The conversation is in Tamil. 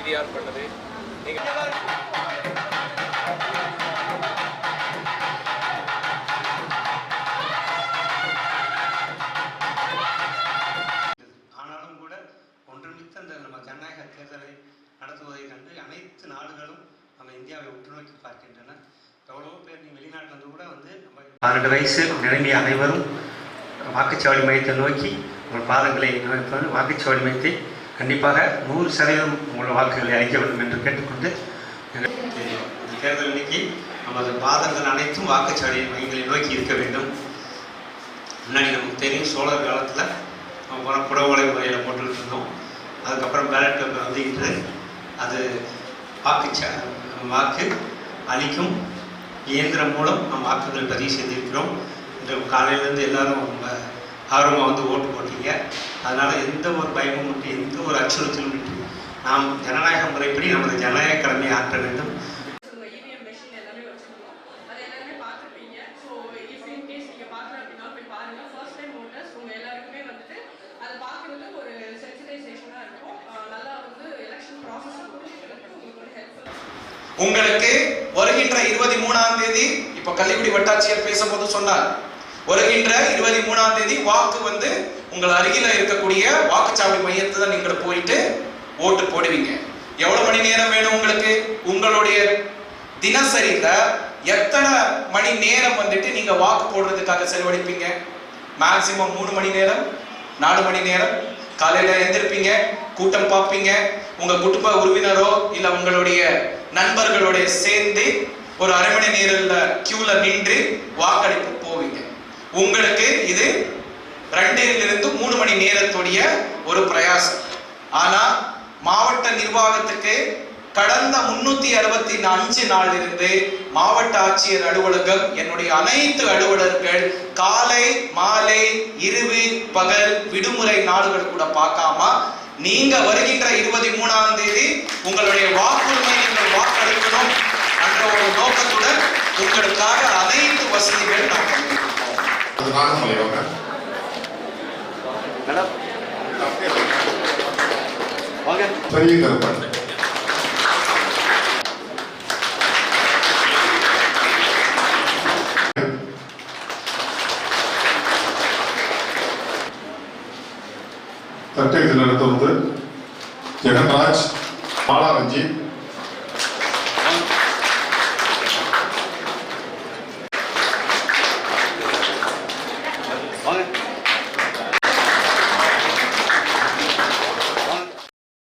இது யார் பண்ணது? ஆனாலும் கூட ஒன்றுமித்த அந்த நம்ம ஜனநாயக தேர்தலை நடத்துவதை கண்டு அனைத்து நாடுகளும் நம்ம இந்தியாவை உற்று நோக்கி பார்க்கின்றன. எவ்வளவோ பேர் நீ வெளிநாட்டிலிருந்து கூட வந்து நம்ம 12 வயசு நிரம்பிய அனைவரும் வாக்குச்சாவடி மையத்தை நோக்கி உங்கள் பாதங்களை வாக்குச்சாவடி மையத்தை கண்டிப்பாக 100% உங்கள் வாக்குகளை அளிக்க வேண்டும் என்று கேட்டுக்கொண்டு இந்த தேர்தல் இன்னைக்கு நமது பாதங்கள் அனைத்தும் வாக்குச்சாவடி மையங்களை நோக்கி இருக்க வேண்டும். முன்னாடி நமக்கு தெரியும் சோழர் காலத்தில் நம்ம புடவோலை முறையில் போட்டுக்கிட்டு இருந்தோம். அதுக்கப்புறம் பேலட் பேப்பர் வந்து இன்று அது வாக்கு அளிக்கும் இயந்திரம் மூலம் நம் வாக்குகள் பதிவு செய்திருக்கிறோம். இன்று காலையிலேருந்து எல்லாரும் ரொம்ப ஆர்வமாக வந்து ஓட்டு போட்டீங்க. அதனால் எந்த ஒரு பயமும் இன்றி எந்த ஒரு அச்சுறுத்தலும் இன்றி நாம் ஜனநாயக முறைப்படி நமது ஜனநாயக கடமையை ஆற்ற வேண்டும். உங்களுக்கு வருகின்ற 23ஆம் தேதி இப்ப கள்ளிக்குடி வட்டாட்சியர் பேசும்போது சொன்னார், வருகின்ற 23ஆம் தேதி வாக்கு வந்து உங்கள் அருகில இருக்கக்கூடிய வாக்குச்சாவடி மையத்தை நீங்க போயிட்டு ஓட்டு போடுவீங்க. எவ்வளவு மணி நேரம் வேணும் உங்களுக்கு? உங்களுடைய தினசரியில எத்தனை மணி நேரம் வந்துட்டு நீங்க வாக்கு போடுறதுக்காக செலவழிப்பீங்க? மேக்சிமம் 3 மணி நேரம், 4 மணி நேரம். காலையில எழுந்திருப்பீங்க, கூட்டம் பார்ப்பீங்க, உங்க குடும்ப உறவினரோ இல்ல உங்களுடைய நண்பர்களோட சேர்ந்து ஒரு அரை மணி நேரத்துல கியூல நின்று வாக்களிப்பு போவீங்க. உங்களுக்கு இது 2 to 3 மணி நேரத்துடைய ஒரு பிரயாசம். ஆனா மாவட்ட நிர்வாகத்துக்கு கடந்த 365 நாளிலிருந்து மாவட்ட ஆட்சியர் அலுவலகம் என்னுடைய அனைத்து அலுவலர்கள் காலை மாலை இரவு பகல் விடுமுறை நாடுகள் கூட பார்க்காம நீங்க வருகின்ற 23ஆம் தேதி உங்களுடைய வாக்குரிமை நீங்கள் வாக்களிக்கணும் என்ற ஒரு நோக்கத்துடன் உங்களுக்காக அனைத்து வசதிகள் நாம் பண்ணியிருக்கோம். தட்டத்தில் நடத்துவது ஜெகன்ராஜ், மாலா ரஞ்சித், வாங்க